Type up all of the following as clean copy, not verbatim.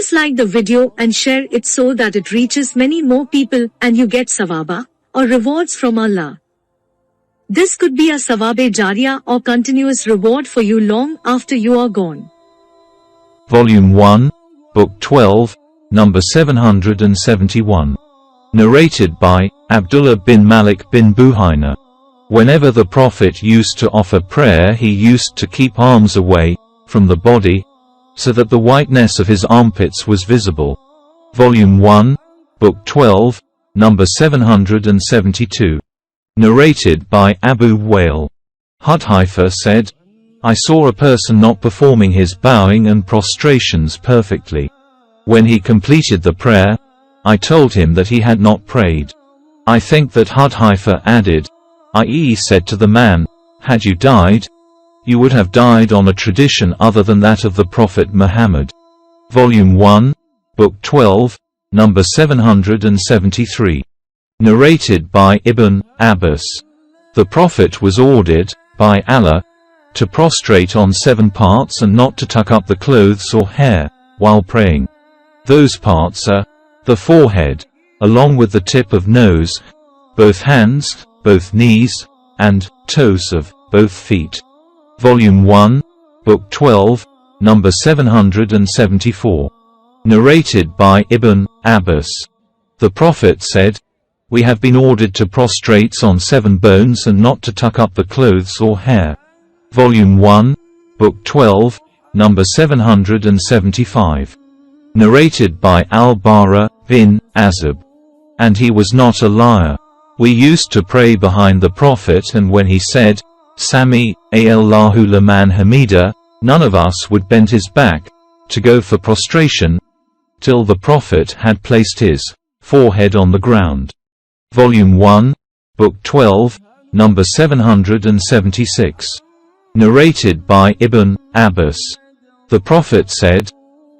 Please like the video and share it so that it reaches many more people and you get sawaba, or rewards from Allah. This could be a sawabe jariyah or continuous reward for you long after you are gone. Volume 1, Book 12, number 771. Narrated by Abdullah bin Malik bin Buhaina. Whenever the Prophet used to offer prayer, he used to keep arms away from the body, so that the whiteness of his armpits was visible. Volume 1, Book 12, number 772. Narrated by Abu Wa'il. Hudhaifa said, I saw a person not performing his bowing and prostrations perfectly. When he completed the prayer, I told him that he had not prayed. I think that Hudhaifa added, i.e. said to the man, had you died, you would have died on a tradition other than that of the Prophet Muhammad. Volume 1, Book 12, number 773. Narrated by Ibn Abbas. The Prophet was ordered, by Allah, to prostrate on 7 parts and not to tuck up the clothes or hair, while praying. Those parts are, the forehead, along with the tip of nose, both hands, both knees, and toes of both feet. Volume 1, Book 12, number 774. Narrated by Ibn Abbas. The Prophet said, we have been ordered to prostrate on 7 bones and not to tuck up the clothes or hair. Volume 1, Book 12, number 775. Narrated by Al-Bara bin Azib. And he was not a liar. We used to pray behind the Prophet, and when he said, Sami Allahu liman hamida, none of us would bend his back to go for prostration till the Prophet had placed his forehead on the ground. Volume 1, Book 12, number 776. Narrated by Ibn Abbas. The Prophet said,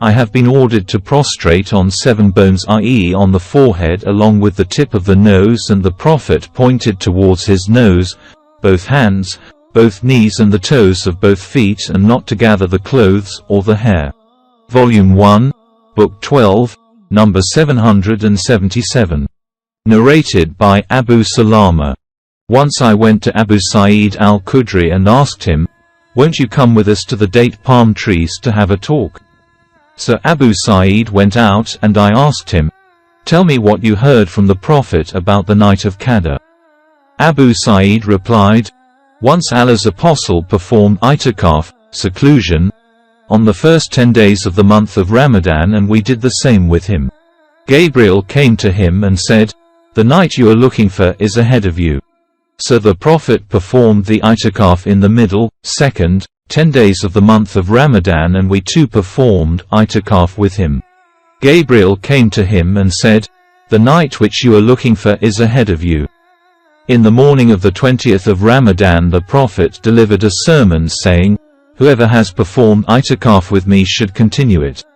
I have been ordered to prostrate on 7 bones, i.e. on the forehead along with the tip of the nose, and the Prophet pointed towards his nose, both hands, both knees and the toes of both feet, and not to gather the clothes or the hair. Volume 1, Book 12, number 777. Narrated by Abu Salama. Once I went to Abu Sa'id al-Khudri and asked him, won't you come with us to the date palm trees to have a talk? So Abu Sa'id went out, and I asked him, tell me what you heard from the Prophet about the night of Qadr. Abu Sa'id replied, once Allah's apostle performed itikaf, seclusion, on the first 10 days of the month of Ramadan, and we did the same with him. Gabriel came to him and said, the night you are looking for is ahead of you. So the Prophet performed the itikaf in the middle, 2nd, 10 days of the month of Ramadan, and we too performed itikaf with him. Gabriel came to him and said, the night which you are looking for is ahead of you. In the morning of the 20th of Ramadan, the Prophet delivered a sermon saying, whoever has performed itikaf with me should continue it.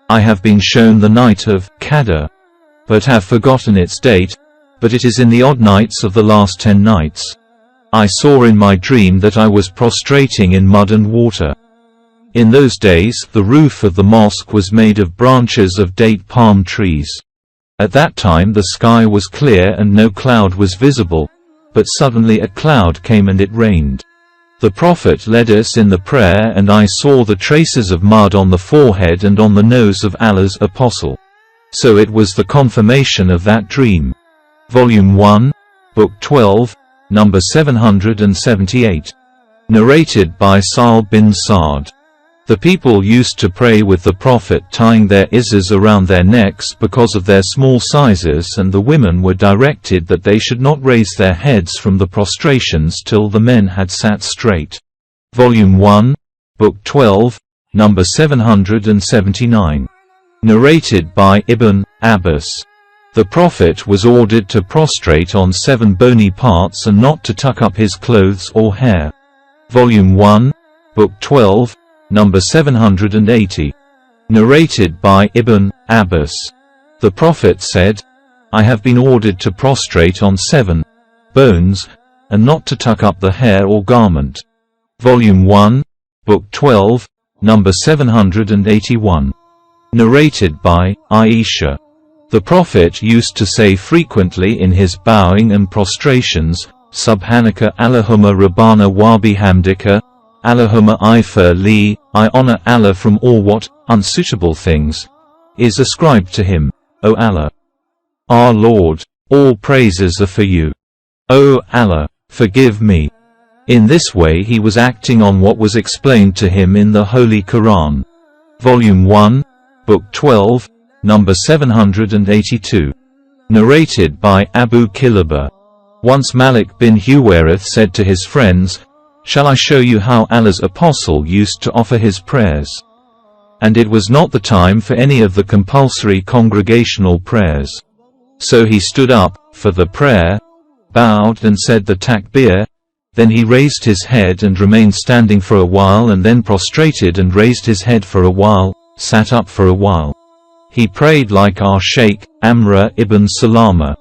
I have been shown the night of Qadr, but have forgotten its date, but it is in the odd nights of the last 10 nights. I saw in my dream that I was prostrating in mud and water. In those days, the roof of the mosque was made of branches of date palm trees. At that time the sky was clear and no cloud was visible, but suddenly a cloud came and it rained. The Prophet led us in the prayer, and I saw the traces of mud on the forehead and on the nose of Allah's apostle. So it was the confirmation of that dream. Volume 1, Book 12, number 778. Narrated by Sa'al bin Sa'd. The people used to pray with the Prophet tying their izzas around their necks because of their small sizes, and the women were directed that they should not raise their heads from the prostrations till the men had sat straight. Volume 1, Book 12, number 779. Narrated by Ibn Abbas. The Prophet was ordered to prostrate on 7 bony parts and not to tuck up his clothes or hair. Volume 1, Book 12, number 780. Narrated by Ibn Abbas. The Prophet said, I have been ordered to prostrate on 7 bones, and not to tuck up the hair or garment. Volume 1, Book 12, number 781. Narrated by Aisha. The Prophet used to say frequently in his bowing and prostrations, Subhanaka Allahumma Rabbana wa bihamdika, Allahumma ighfir li, I honor Allah from all what, unsuitable things, is ascribed to him, O Allah. Our Lord, all praises are for you. O Allah, forgive me. In this way he was acting on what was explained to him in the Holy Quran. Volume 1, Book 12, number 782. Narrated by Abu Kilaba. Once Malik bin Huwairith said to his friends, "Shall I show you how Allah's apostle used to offer his prayers?" And it was not the time for any of the compulsory congregational prayers. So he stood up, for the prayer, bowed and said the takbir, then he raised his head and remained standing for a while and then prostrated and raised his head for a while, sat up for a while. He prayed like our Sheikh, Amr ibn Salama.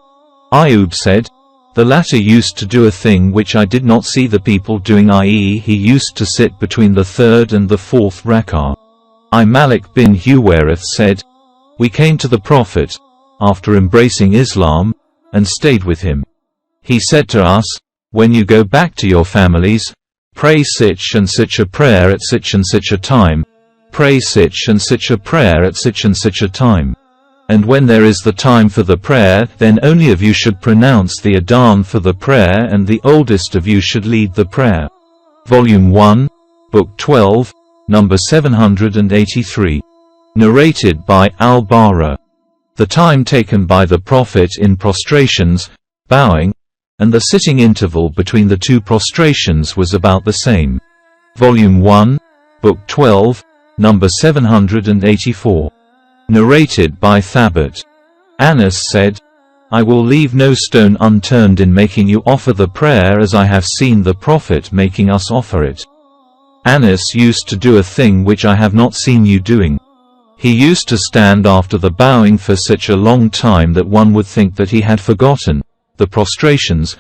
Ayub said, the latter used to do a thing which I did not see the people doing, i.e. he used to sit between the third and the fourth rak'ah. Malik bin Huwairith said, we came to the Prophet, after embracing Islam, and stayed with him. He said to us, when you go back to your families, pray such and such a prayer at such and such a time, pray such and such a prayer at such and such a time. And when there is the time for the prayer, then only of you should pronounce the adhan for the prayer and the oldest of you should lead the prayer. Volume 1, Book 12, number 783. Narrated by Al-Bara. The time taken by the Prophet in prostrations, bowing, and the sitting interval between the two prostrations was about the same. Volume 1, Book 12, number 784. Narrated by Thabit. Anas said, I will leave no stone unturned in making you offer the prayer as I have seen the Prophet making us offer it. Anas used to do a thing which I have not seen you doing. He used to stand after the bowing for such a long time that one would think that he had forgotten the prostrations,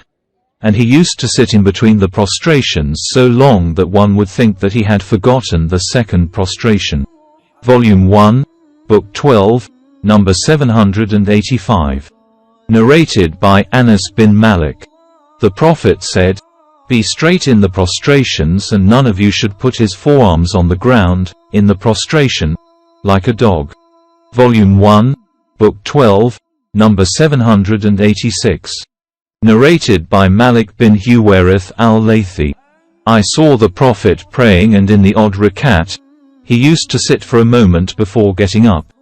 and he used to sit in between the prostrations so long that one would think that he had forgotten the second prostration. Volume 1, Book 12, number 785. Narrated by Anas bin Malik. The Prophet said, be straight in the prostrations and none of you should put his forearms on the ground, in the prostration, like a dog. Volume 1, Book 12, number 786. Narrated by Malik bin Huwairith al-Laythi. I saw the Prophet praying and in the odd rakat, he used to sit for a moment before getting up.